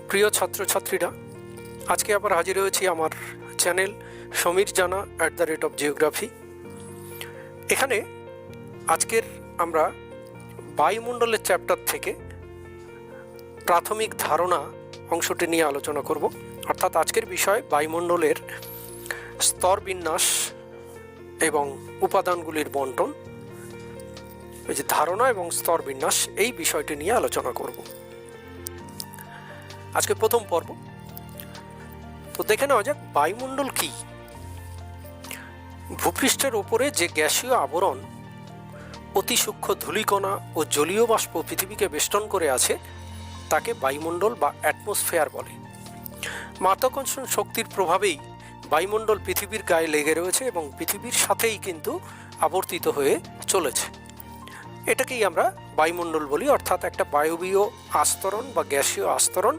প্রিয় ছাত্রছাত্রীরা, আজকে আবার হাজির হয়েছি আমার চ্যানেল সমীর জানা @জিওগ্রাফি। এখানে আজকের আমরা বায়ুমণ্ডলের চ্যাপ্টার থেকে প্রাথমিক ধারণা অংশটি নিয়ে আলোচনা করব। অর্থাৎ আজকের বিষয় বায়ুমণ্ডলের স্তর বিন্যাস এবং উপাদানগুলির বন্টন, এই যে ধারণা এবং স্তর বিন্যাস, এই বিষয়টি নিয়ে আলোচনা করব। আজকে প্রথম পর্ব। তো দেখে নেওয়া যাক বায়ুমণ্ডল কি। ভূপৃষ্ঠের ওপরে যে গ্যাসীয় আবরণ, অতি সূক্ষ্ম ধূলিকণা ও জলীয় বাষ্প পৃথিবীকে বেষ্টন করে আছে তাকে বায়ুমণ্ডল বা অ্যাটমসফিয়ার বলে। মাধ্যাকর্ষণ শক্তির প্রভাবেই বায়ুমণ্ডল পৃথিবীর গায়ে লেগে রয়েছে এবং পৃথিবীর সাথেই কিন্তু আবর্তিত হয়ে চলেছে। এটাকেই আমরা বায়ুমণ্ডল বলি। অর্থাৎ একটা বায়বীয় আস্তরণ বা গ্যাসীয় আস্তরণ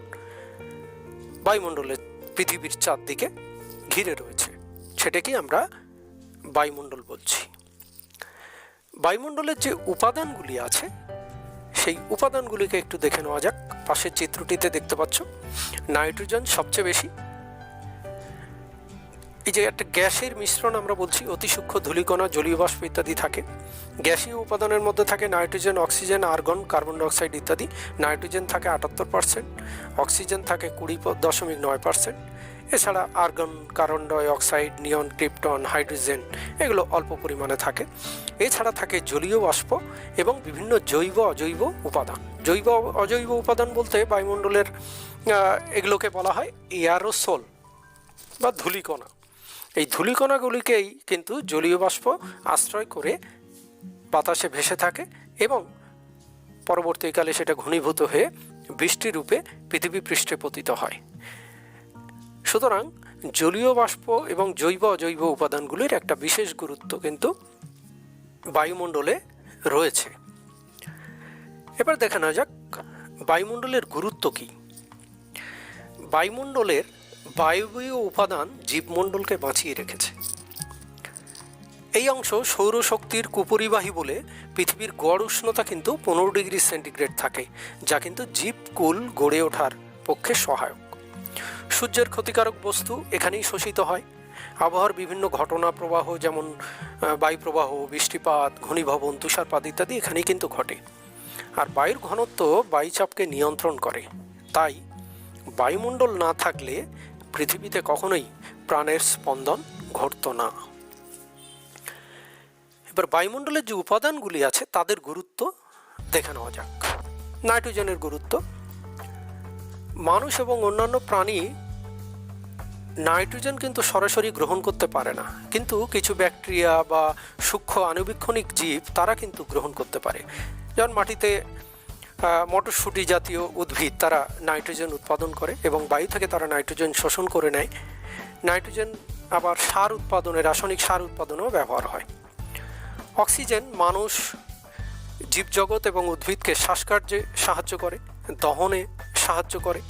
বায়ুমণ্ডলের পৃথিবীর চারদিকে ঘিরে রয়েছে, সেটাকেই আমরা বায়ুমণ্ডল বলছি। বায়ুমণ্ডলের যে উপাদানগুলি আছে সেই উপাদানগুলিকে একটু দেখে নেওয়া যাক। পাশের চিত্রটিতে দেখতে পাচ্ছ নাইট্রোজেন সবচেয়ে বেশি। এই যে একটা গ্যাসের মিশ্রণ আমরা বলছি, অতি সূক্ষ্ম ধূলিকণা, জলীয় বাষ্প ইত্যাদি থাকে। গ্যাসীয় উপাদানের মধ্যে থাকে nitrogen, oxygen, argon, carbon dioxide ইত্যাদি। নাইট্রোজেন থাকে 78%, অক্সিজেন থাকে 20.9%। এছাড়া আর্গন, কার্বন ডাইঅক্সাইড, নিয়ন, ক্রিপ্টন, হাইড্রোজেন এগুলো অল্প পরিমাণে থাকে। এছাড়া থাকে জলীয় বাষ্প এবং বিভিন্ন জৈব অজৈব উপাদান। জৈব অজৈব উপাদান বলতে বায়ুমণ্ডলের এগুলোকে বলা হয় এয়ারোসোল বা ধূলিকণা। এই ধূলিকণাগুলিকেই কিন্তু জলীয় বাষ্প আশ্রয় করে বাতাসে ভেসে থাকে এবং পরবর্তীকালে সেটা ঘনীভূত হয়ে বৃষ্টি রূপে পৃথিবী পৃষ্ঠে পতিত হয়। সুতরাং জলীয় বাষ্প এবং জৈব অজৈব উপাদানগুলির একটা বিশেষ গুরুত্ব কিন্তু বায়ুমণ্ডলে রয়েছে। এবার দেখা না যাক বায়ুমণ্ডলের গুরুত্ব কী। বায়ুমণ্ডলের বায়বীয় উপাদান জীবমণ্ডলকে বাঁচিয়ে রেখেছে। এই অংশ সৌরশক্তির কুপরিবাহী বলে পৃথিবীর গড় উষ্ণতা কিন্তু 15 ডিগ্রি সেন্টিগ্রেড থাকে, যা কিন্তু জীবকুল গড়ে ওঠার পক্ষে সহায়ক। সূর্যের ক্ষতিকারক বস্তু এখানেই শোষিত হয়। আবহাওয়ার বিভিন্ন ঘটনা প্রবাহ, যেমন বায়ুপ্রবাহ, বৃষ্টিপাত, ঘনীভবন, তুষারপাত ইত্যাদি এখানেই কিন্তু ঘটে। আর বায়ুর ঘনত্ব বায়ুচাপকে নিয়ন্ত্রণ করে। তাই বায়ুমণ্ডল না থাকলে পৃথিবীতে কখনোই প্রাণের স্পন্দন ঘটত না। এবার বায়ুমণ্ডলের যে উপাদানগুলি আছে তাদের গুরুত্ব দেখে নেওয়া যাক। নাইট্রোজেনের গুরুত্ব। মানুষ এবং অন্যান্য প্রাণী নাইট্রোজেন কিন্তু সরাসরি গ্রহণ করতে পারে না, কিন্তু কিছু ব্যাকটেরিয়া বা সূক্ষ্ম আণুবীক্ষণিক জীব তারা কিন্তু গ্রহণ করতে পারে। যেমন মাটিতে মটরশুঁটি জাতীয় উদ্ভিদ, তারা নাইট্রোজেন উৎপাদন করে এবং বায়ু থেকে তারা নাইট্রোজেন শোষণ করে নেয়। নাইট্রোজেন আবার সার উৎপাদনে, রাসায়নিক সার উৎপাদনেও ব্যবহার হয়। অক্সিজেন মানুষ, জীবজগৎ এবং উদ্ভিদকে শ্বাসকার্যে সাহায্য করে, দহনে সাহায্য করে।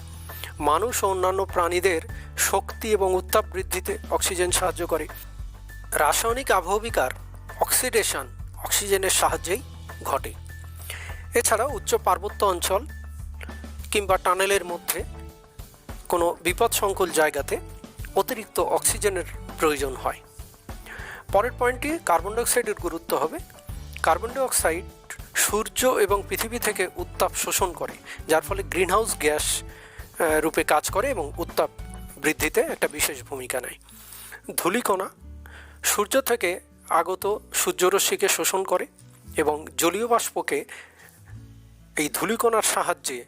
মানুষ ও অন্যান্য প্রাণীদের শক্তি এবং উত্তাপ বৃদ্ধিতে অক্সিজেন সাহায্য করে। রাসায়নিক আবহবিকার অক্সিডেশন অক্সিজেনের সাহায্যেই ঘটে। এছাড়া উচ্চ পার্বত্য অঞ্চল কিংবা টানেলের মধ্যে কোনো বিপদসংকুল জায়গাতে অতিরিক্ত অক্সিজেনের প্রয়োজন হয়। পরের পয়েন্টটি কার্বন ডাইঅক্সাইডের গুরুত্ব হবে। কার্বন ডাইঅক্সাইড সূর্য এবং পৃথিবী থেকে উত্তাপ শোষণ করে, যার ফলে গ্রিনহাউস গ্যাস রূপে কাজ করে এবং উত্তাপ বৃদ্ধিতে একটা বিশেষ ভূমিকা নেয়। ধূলিকণা সূর্য থেকে আগত সূর্যরশ্মিকে শোষণ করে এবং জলীয় বাষ্পকে এই ধূলিকণার সাহায্যে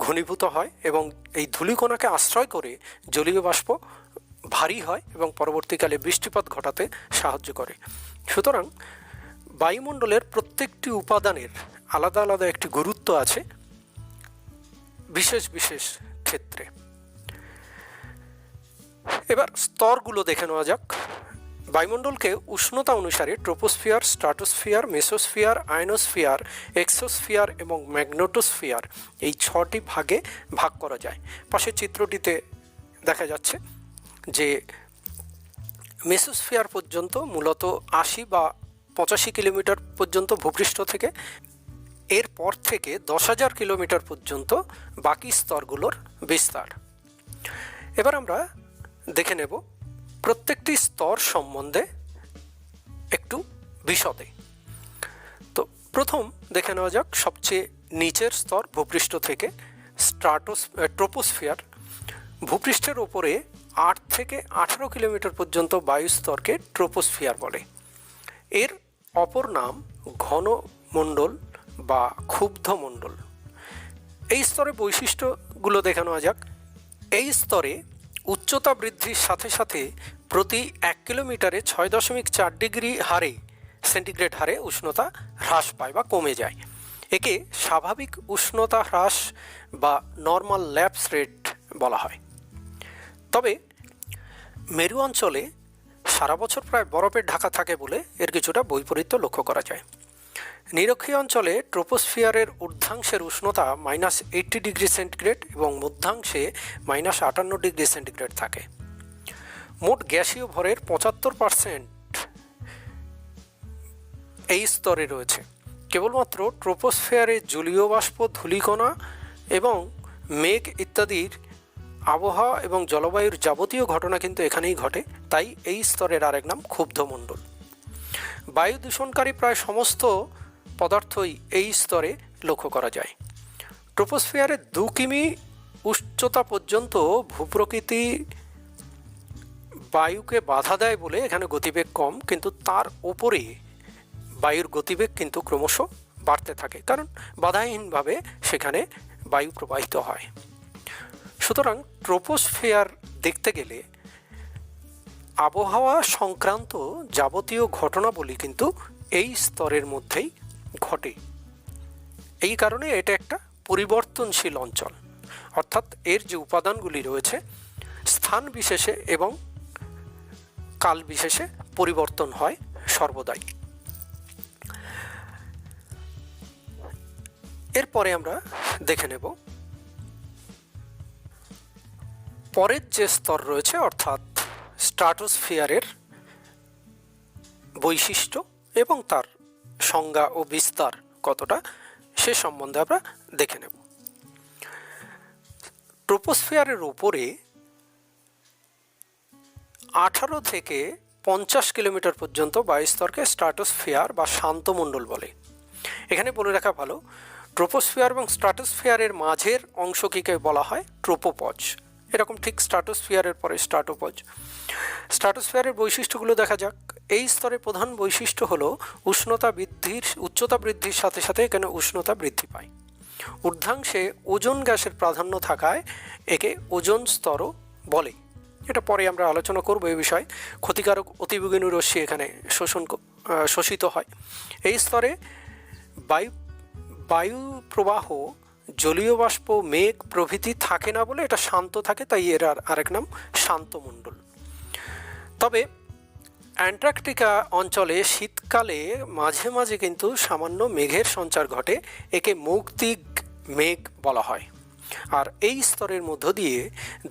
ঘনীভূত হয় এবং এই ধূলিকণাকে আশ্রয় করে জলীয় বাষ্প ভারী হয় এবং পরবর্তীকালে বৃষ্টিপাত ঘটাতে সাহায্য করে। সুতরাং বায়ুমণ্ডলের প্রত্যেকটি উপাদানের আলাদা আলাদা একটি গুরুত্ব আছে বিশেষ বিশেষ ক্ষেত্রে। এবার স্তরগুলো দেখে নেওয়া যাক। বায়ুমণ্ডলকে উষ্ণতা অনুসারে troposphere, stratosphere, mesosphere, ionosphere, exosphere এবং ম্যাগনেটোস্ফিয়ার এই 6টি ভাগে ভাগ করা যায়। পাশের চিত্রটিতে দেখা যাচ্ছে যে মেসোস্ফিয়ার পর্যন্ত মূলত 80 বা 85 কিলোমিটার পর্যন্ত ভূপৃষ্ঠ থেকে এরপর থেকে 10,000 কিলোমিটার পর্যন্ত বাকি স্তরগুলোর বিস্তার। এবার আমরা দেখে নেব প্রত্যেকটি স্তর সম্বন্ধে একটু বিশদে। তো প্রথম দেখে নেওয়া যাক সবচেয়ে নিচের স্তর ভূপৃষ্ঠ থেকে ট্রোপোস্ফিয়ার। ভূপৃষ্ঠের ওপরে 8 থেকে 18 কিলোমিটার পর্যন্ত বায়ুস্তরকে ট্রোপোস্ফিয়ার বলে। এর অপর নাম ঘনমণ্ডল বা ক্ষুব্ধমণ্ডল। এই স্তরে বৈশিষ্ট্যগুলো দেখে নেওয়া যাক। এই স্তরে উচ্চতা বৃদ্ধির সাথে সাথে প্রতি 1 কিলোমিটারে 6.4 ডিগ্রি সেন্টিগ্রেড হারে উষ্ণতা হ্রাস পায় বা কমে যায়। একে স্বাভাবিক উষ্ণতা হ্রাস বা নর্মাল ল্যাপস রেট বলা হয়। তবে মেরু অঞ্চলে সারা বছর প্রায় বরফের ঢাকা থাকে বলে এর কিছুটা বৈপরীত্য লক্ষ্য করা যায়। নিরক্ষীয় অঞ্চলে ট্রোপোস্ফিয়ারের ঊর্ধ্বাংশের উষ্ণতা -80 ডিগ্রি সেন্টিগ্রেড এবং মধ্যাংশে -58 ডিগ্রি সেন্টিগ্রেড থাকে। মোট গ্যাসীয় ভরের 75% এই স্তরে রয়েছে। কেবলমাত্র ট্রোপোস্ফিয়ারে জলীয় বাষ্প, ধূলিকণা এবং মেঘ ইত্যাদির আবহাওয়া এবং জলবায়ুর যাবতীয় ঘটনা কিন্তু এখানেই ঘটে, তাই এই স্তরের আরেক নাম ক্ষুব্ধমণ্ডল। বায়ু দূষণকারী প্রায় সমস্ত পদার্থই এই স্তরে লক্ষ্য করা যায়। ট্রোপোস্ফিয়ারে 2 কিমি উচ্চতা পর্যন্ত ভূপ্রকৃতি বায়ুকে বাধা দেয় বলে এখানে গতিবেগ কম, কিন্তু তার ওপরে বায়ুর গতিবেগ কিন্তু ক্রমশ বাড়তে থাকে, কারণ বাধাহীনভাবে সেখানে বায়ু প্রবাহিত হয়। সুতরাং ট্রোপোস্ফিয়ার দেখতে গেলে আবহাওয়া সংক্রান্ত যাবতীয় ঘটনাবলী কিন্তু এই স্তরের মধ্যেই ঘটে। এই কারণে এটা একটা পরিবর্তনশীল অঞ্চল, অর্থাৎ এর যে উপাদানগুলি রয়েছে স্থান বিশেষে এবং কাল বিশেষে পরিবর্তন হয় সর্বদাই। এরপরে আমরা দেখে নেব পরের যে স্তর রয়েছে, অর্থাৎ স্ট্রাটোস্ফিয়ারের বৈশিষ্ট্য এবং তার সংজ্ঞা ও বিস্তার কতটা সে সম্বন্ধে আমরা দেখে নেব। ট্রোপোস্ফিয়ারের উপরে 18 থেকে 50 কিলোমিটার পর্যন্ত বায়ুস্তরকে স্ট্রাটোস্ফিয়ার বা শান্তমণ্ডল বলে। এখানে বলে রাখা ভালো, ট্রোপোস্ফিয়ার এবং স্ট্রাটোস্ফিয়ারের মাঝের অংশকে বলা হয় ট্রোপোপজ। এরকম ঠিক স্ট্রাটোস্ফিয়ারের পরে স্ট্রাটোপজ। স্ট্রাটোস্ফিয়ারের বৈশিষ্ট্যগুলো দেখা যাক। এই স্তরের প্রধান বৈশিষ্ট্য হলো উচ্চতা বৃদ্ধির সাথে সাথে এখানে উষ্ণতা বৃদ্ধি পায়। ঊর্ধ্বাংশে ওজোন গ্যাসের প্রাধান্য থাকায় একে ওজোন স্তরও বলে। এটা পরে আমরা আলোচনা করব এই বিষয়ে। ক্ষতিকারক অতিবেগুনি রশ্মি এখানে শোষিত হয়। এই স্তরে বায়ু প্রবাহ, জলীয় বাষ্প, মেঘ প্রভৃতি থাকে না বলে এটা শান্ত থাকে, তাই এর আরেক নাম শান্তমণ্ডল। তবে অ্যান্টার্কটিকা অঞ্চলে শীতকালে মাঝে মাঝে কিন্তু সামান্য মেঘের সঞ্চার ঘটে, একে মৌক্তিক মেঘ বলা হয়। আর এই স্তরের মধ্য দিয়ে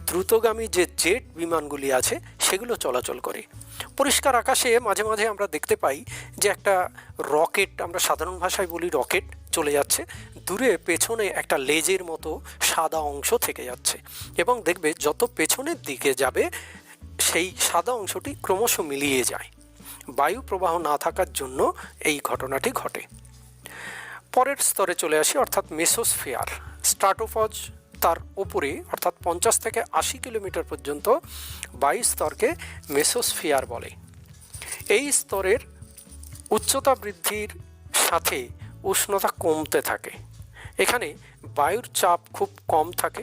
দ্রুতগামী যে জেট বিমানগুলি আছে সেগুলো চলাচল করে। পরিষ্কার আকাশে মাঝে মাঝে আমরা দেখতে পাই যে একটা রকেট, আমরা সাধারণ ভাষায় বলি রকেট, চলে যাচ্ছে। দূরে পেছনে একটা লেজের মতো সাদা অংশ থেকে যাচ্ছে এবং দেখবে যত পেছনের দিকে যাবে সেই সাদা অংশটি ক্রমশ মিলিয়ে যায়। বায়ু প্রবাহ না থাকার জন্য এই ঘটনাটি ঘটে। পরের স্তরে চলে আসি, অর্থাৎ মেসোস্ফিয়ার। স্ট্রাটোপজ তার উপরে, অর্থাৎ 50 থেকে 80 কিলোমিটার পর্যন্ত বায়ুস্তরকে মেসোস্ফিয়ার বলে। এই স্তরের উচ্চতা বৃদ্ধির সাথে উষ্ণতা কমতে থাকে। এখানে বায়ুর চাপ খুব কম থাকে।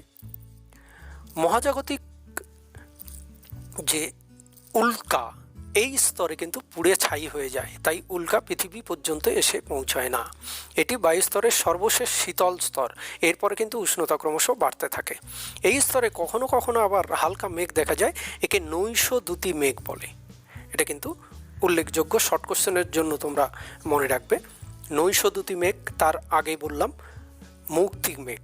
মহাজাগতিক যে উল্কা এই স্তরে কিন্তু পুড়ে ছাই হয়ে যায়, তাই উল্কা পৃথিবী পর্যন্ত এসে পৌঁছায় না। এটি বায়ুস্তরের সর্বশেষ শীতল স্তর। এরপরে কিন্তু উষ্ণতা ক্রমশ বাড়তে থাকে। এই স্তরে কখনো কখনো আবার হালকা মেঘ দেখা যায়, একে নৈশদ্যুতি মেঘ বলে। এটা কিন্তু উল্লেখযোগ্য, শর্ট কোশ্চেনের জন্য তোমরা মনে রাখবে। নৈশদ্যুতি মেঘ, তার আগে বললাম মৌক্তিক মেঘ।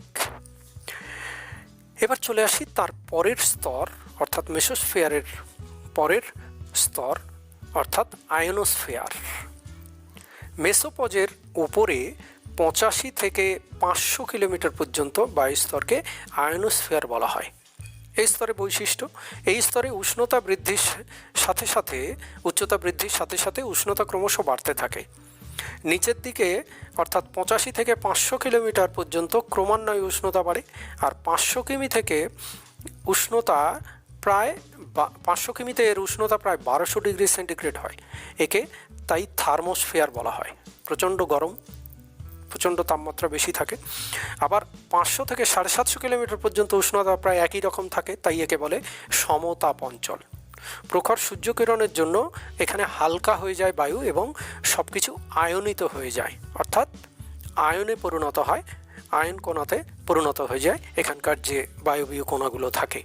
এবার চলে আসি তার পরের স্তর, অর্থাৎ মেসোস্ফিয়ারের পরের স্তর, অর্থাৎ আয়োনোস্ফিয়ার। মেসোপজের উপরে 85 থেকে 500 কিলোমিটার পর্যন্ত বায়ুস্তরকে আয়নোস্ফিয়ার বলা হয়। এই স্তরে বৈশিষ্ট্য, এই স্তরে উষ্ণতা বৃদ্ধির সাথে সাথে উচ্চতা বৃদ্ধির সাথে সাথে উষ্ণতা ক্রমশ বাড়তে থাকে। নিচের দিকে অর্থাৎ 85 থেকে 500 কিলোমিটার পর্যন্ত ক্রমান্বয়ে উষ্ণতা বাড়ে, আর 500 কিমি থেকে উষ্ণতা প্রায় 500 কিমিতে এর উষ্ণতা প্রায় 1200 ডিগ্রি সেন্টিগ্রেড হয়। একে তাই থার্মোস্ফিয়ার বলা হয়। প্রচণ্ড গরম, প্রচণ্ড তাপমাত্রা বেশি থাকে। আবার 500 থেকে 750 কিলোমিটার পর্যন্ত উষ্ণতা প্রায় একই রকম থাকে, তাই একে বলে সমতাপ অঞ্চল। প্রখর সূর্যকিরণের জন্য এখানে হালকা হয়ে যায় বায়ু এবং সব কিছু আয়নিত হয়ে যায়, অর্থাৎ আয়নে পরিণত হয়, আয়ন কণাতে পরিণত হয়ে যায় এখানকার যে বায়বীয় কণাগুলো থাকে।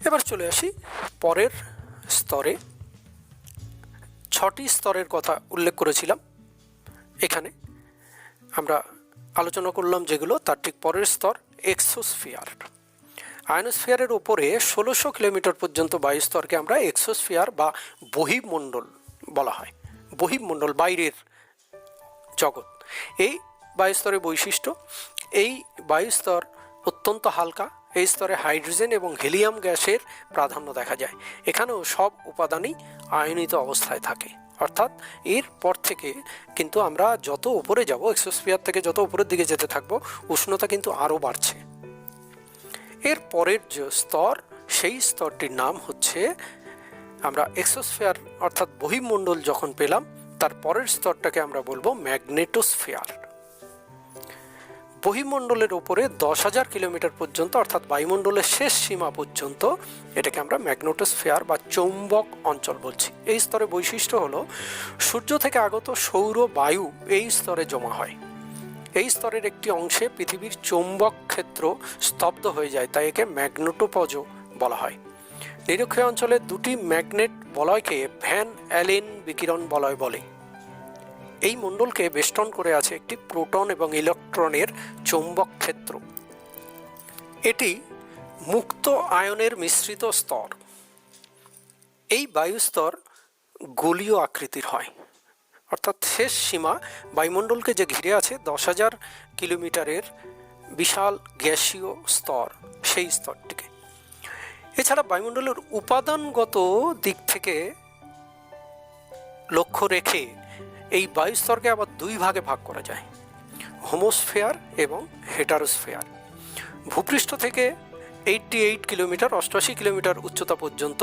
এবার চলে আসি পরের স্তরে। 6টি স্তরের কথা উল্লেখ করেছিলাম, এখানে আমরা আলোচনা করলাম যেগুলো, তার ঠিক পরের স্তর এক্সোস্ফিয়ার। আয়নোস্ফিয়ারের ওপরে 1600 কিলোমিটার পর্যন্ত বায়ুস্তরকে আমরা এক্সোস্ফিয়ার বা বহির্মণ্ডল বলা হয়। বহির্মণ্ডল, বাইরের জগৎ। এই বায়ুস্তরের বৈশিষ্ট্য, এই বায়ুস্তর অত্যন্ত হালকা। এই স্তরে হাইড্রোজেন এবং হিলিয়াম গ্যাসের প্রাধান্য দেখা যায়। এখানেও সব উপাদানই আয়নিত অবস্থায় থাকে, অর্থাৎ এর পর থেকে কিন্তু আমরা যত উপরে যাব, এক্সোস্ফিয়ার থেকে যত উপরের দিকে যেতে থাকবো, উষ্ণতা কিন্তু আরও বাড়ছে। এর পরের যে স্তর, সেই স্তরটির নাম হচ্ছে, আমরা এক্সোস্ফিয়ার অর্থাৎ বহির্মণ্ডল যখন পেলাম, তার পরের স্তরটাকে আমরা বলবো ম্যাগনেটোস্ফিয়ার। বহির্মণ্ডলের উপরে 10,000 কিলোমিটার পর্যন্ত, অর্থাৎ বায়ুমণ্ডলের শেষ সীমা পর্যন্ত, এটাকে আমরা ম্যাগনেটোস্ফিয়ার বা চৌম্বক অঞ্চল বলছি। এই স্তরে বৈশিষ্ট্য হলো সূর্য থেকে আগত সৌর বায়ু এই স্তরে জমা হয়। এই স্তরের একটি অংশে পৃথিবীর চৌম্বক ক্ষেত্র স্তব্ধ হয়ে যায়, তাই একে ম্যাগনেটোপজ বলা হয়। নিরক্ষীয় অঞ্চলের দুটি ম্যাগনেট বলয়কে ভ্যান অ্যালেন বিকিরণ বলয় বলে। এই মণ্ডলকে বেষ্টন করে আছে একটি প্রোটন এবং ইলেকট্রনের চৌম্বক ক্ষেত্র। এটি মুক্ত আয়নের মিশ্রিত স্তর। এই বায়ুস্তর গোলীয় আকৃতির হয়, অর্থাৎ শেষ সীমা বায়ুমণ্ডলকে যে ঘিরে আছে 10,000 কিলোমিটারের বিশাল গ্যাসীয় স্তর, সেই স্তরটিকে। এছাড়া বায়ুমণ্ডলের উপাদানগত দিক থেকে লক্ষ্য রেখে এই বায়ুস্তরকে আবার দুই ভাগে ভাগ করা যায়, হোমোস্ফিয়ার এবং হেটারোস্ফিয়ার। ভূপৃষ্ঠ থেকে 88 কিলোমিটার 88 কিলোমিটার উচ্চতা পর্যন্ত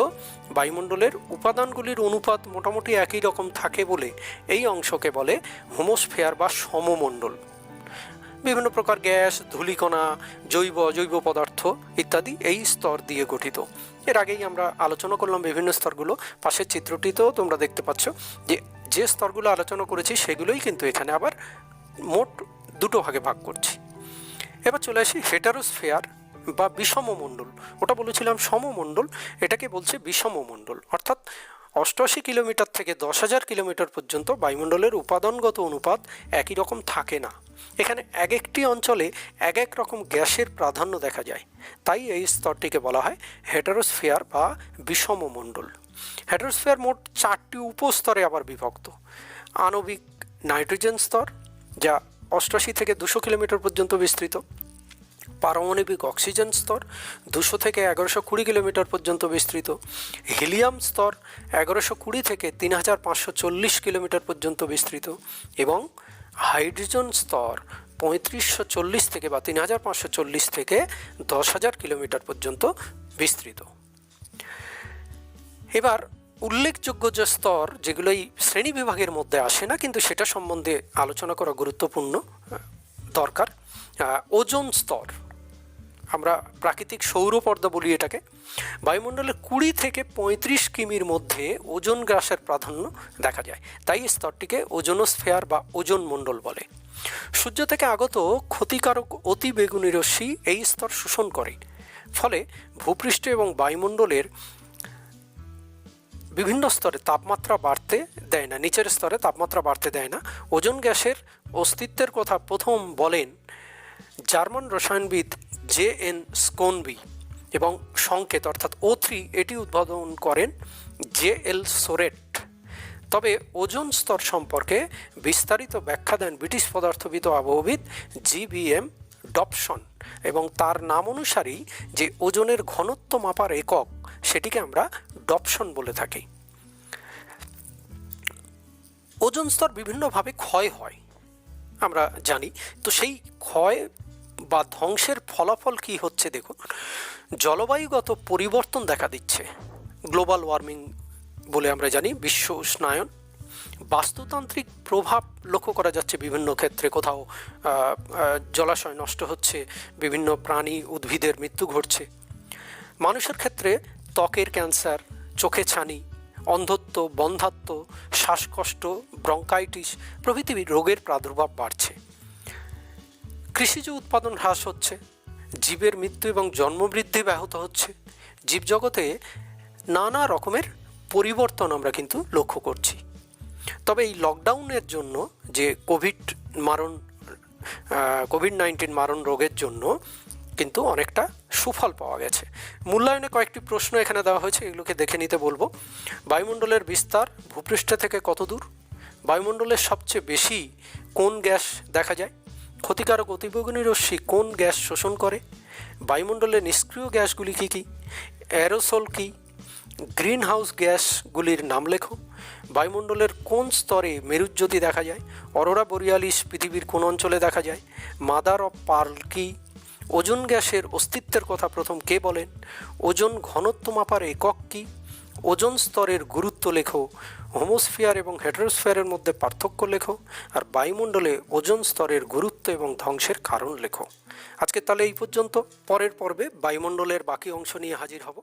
বায়ুমণ্ডলের উপাদানগুলির অনুপাত মোটামুটি একই রকম থাকে বলে এই অংশকে বলে হোমোস্ফিয়ার বা সমমণ্ডল। বিভিন্ন প্রকার গ্যাস, ধূলিকণা, জৈব অজৈব পদার্থ ইত্যাদি এই স্তর দিয়ে গঠিত। এর আগেই আমরা আলোচনা করলাম বিভিন্ন স্তরগুলো। পাশের চিত্রটিতেও তোমরা দেখতে পাচ্ছ যে স্তরগুলো আলোচনা করেছি সেগুলোই কিন্তু এখানে আবার মোট দুটো ভাগে ভাগ করছি। এবার চলে আসি হেটারোস্ফিয়ার বা বিষমমণ্ডল। ওটা বলেছিলাম সমমণ্ডল, এটাকে বলছে বিষমমণ্ডল। অর্থাৎ 88 কিলোমিটার থেকে 10,000 কিলোমিটার পর্যন্ত বায়ুমণ্ডলের উপাদানগত অনুপাত একই রকম থাকে না। এখানে এক একটি অঞ্চলে এক এক রকম গ্যাসের প্রাধান্য দেখা যায়, তাই এই স্তরটিকে বলা হয় হেটারোস্ফিয়ার বা বিষমমণ্ডল। হেটারোস্ফিয়ার মোট 4টি উপস্তরে আবার বিভক্ত। আণবিক নাইট্রোজেন স্তর, যা 88 থেকে 200 কিলোমিটার পর্যন্ত বিস্তৃত। পারমাণবিক অক্সিজেন স্তর 200 থেকে 1120 কিলোমিটার পর্যন্ত বিস্তৃত। হিলিয়াম স্তর 1120 থেকে 3540 কিলোমিটার পর্যন্ত বিস্তৃত। এবং হাইড্রোজেন স্তর 3540 থেকে বা 3540 থেকে 10,000 কিলোমিটার পর্যন্ত বিস্তৃত। এবার উল্লেখযোগ্য যে স্তর, যেগুলো এই শ্রেণী বিভাগের মধ্যে আসে না কিন্তু সেটা সম্বন্ধে আলোচনা করা গুরুত্বপূর্ণ দরকার। ওজোন স্তর, আমরা প্রাকৃতিক সৌরপর্দা বলি এটাকে। বায়ুমণ্ডলের 20 থেকে 35 কিমির মধ্যে ওজোন গ্রাসের প্রাধান্য দেখা যায়, তাই স্তরটিকে ওজোনোস্ফিয়ার বা ওজোন মণ্ডল বলে। সূর্য থেকে আগত ক্ষতিকারক অতি বেগুনি রশ্মি এই স্তর শোষণ করে, ফলে ভূপৃষ্ঠ এবং বায়ুমণ্ডলের বিভিন্ন স্তরে তাপমাত্রা বাড়তে দেয় না, নিচের স্তরে তাপমাত্রা বাড়তে দেয় না। ওজোন গ্যাসের অস্তিত্বের কথা প্রথম বলেন জার্মান রসায়নবিদ জে.এন. স্কোনবি এবং সংকেত অর্থাৎ O3 এটি উদ্ভাবন করেন জে.এল. সোরেট। তবে ওজোন স্তর সম্পর্কে বিস্তারিত ব্যাখ্যা দেন ব্রিটিশ পদার্থবিদ ও আবহবিদ GBM ডবসন, এবং তার নাম অনুসারেই যে ওজনের ঘনত্ব মাপার একক সেটিকে আমরা ডবসন বলে থাকি। ওজোন স্তর বিভিন্নভাবে ক্ষয় হয় আমরা জানি, তো সেই ক্ষয় বা ধ্বংসের ফলাফল কি হচ্ছে দেখুন। জলবায়ুগত পরিবর্তন দেখা দিচ্ছে, গ্লোবাল ওয়ার্মিং বলে আমরা জানি, বিশ্ব উষ্ণায়ন, বাস্তুতান্ত্রিক প্রভাব লক্ষ্য করা যাচ্ছে বিভিন্ন ক্ষেত্রে, কোথাও জলাশয় নষ্ট হচ্ছে, বিভিন্ন প্রাণী উদ্ভিদের মৃত্যু ঘটছে। মানুষের ক্ষেত্রে ত্বকের ক্যান্সার, চোখে ছানি, অন্ধত্ব, বন্ধ্যাত্ব, শ্বাসকষ্ট, ব্রঙ্কাইটিস প্রভৃতি রোগের প্রাদুর্ভাব বাড়ছে। কৃষিজ উৎপাদন হ্রাস হচ্ছে, জীবের মৃত্যু এবং জন্মবৃদ্ধি ব্যাহত হচ্ছে, জীবজগতে নানা রকমের পরিবর্তন আমরা কিন্তু লক্ষ্য করছি। তবে এই লকডাউনের জন্য যে কোভিড-19 মারণ রোগের জন্য কিন্তু অনেকটা সুফল পাওয়া গেছে। মূল্যায়নে কয়েকটি প্রশ্ন এখানে দেওয়া হয়েছে, এগুলোকে দেখে নিতে বলবো। বায়ুমণ্ডলের বিস্তার ভূপৃষ্ঠ থেকে কত দূর? বায়ুমণ্ডলের সবচেয়ে বেশি কোন গ্যাস দেখা যায়? ক্ষতিকারক অতিবেগুনি রশ্মি কোন গ্যাস শোষণ করে? বায়ুমণ্ডলের নিষ্ক্রিয় গ্যাসগুলি কী কী? অ্যারোসল কী? গ্রিন হাউস গ্যাসগুলির নাম লেখো। বায়ুমণ্ডলের কোন স্তরে মেরুজ্যোতি দেখা যায়? অরোরা বোরিয়ালিস পৃথিবীর কোন অঞ্চলে দেখা যায়? মাদার অফ পার্ল কী? ওজোন গ্যাসের অস্তিত্বের কথা প্রথম কে বলেন? ওজোন ঘনত্ব মাপার একক কী? ওজোন স্তরের গুরুত্ব লেখো। হোমোস্ফিয়ার এবং হেটেরোস্ফিয়ারের মধ্যে পার্থক্য লেখো। আর বায়ুমণ্ডলে ওজোন স্তরের গুরুত্ব এবং ধ্বংসের কারণ লেখো। আজকে তাহলে এই পর্যন্ত। পরের পর্বে বায়ুমণ্ডলের বাকি অংশ নিয়ে হাজির হব।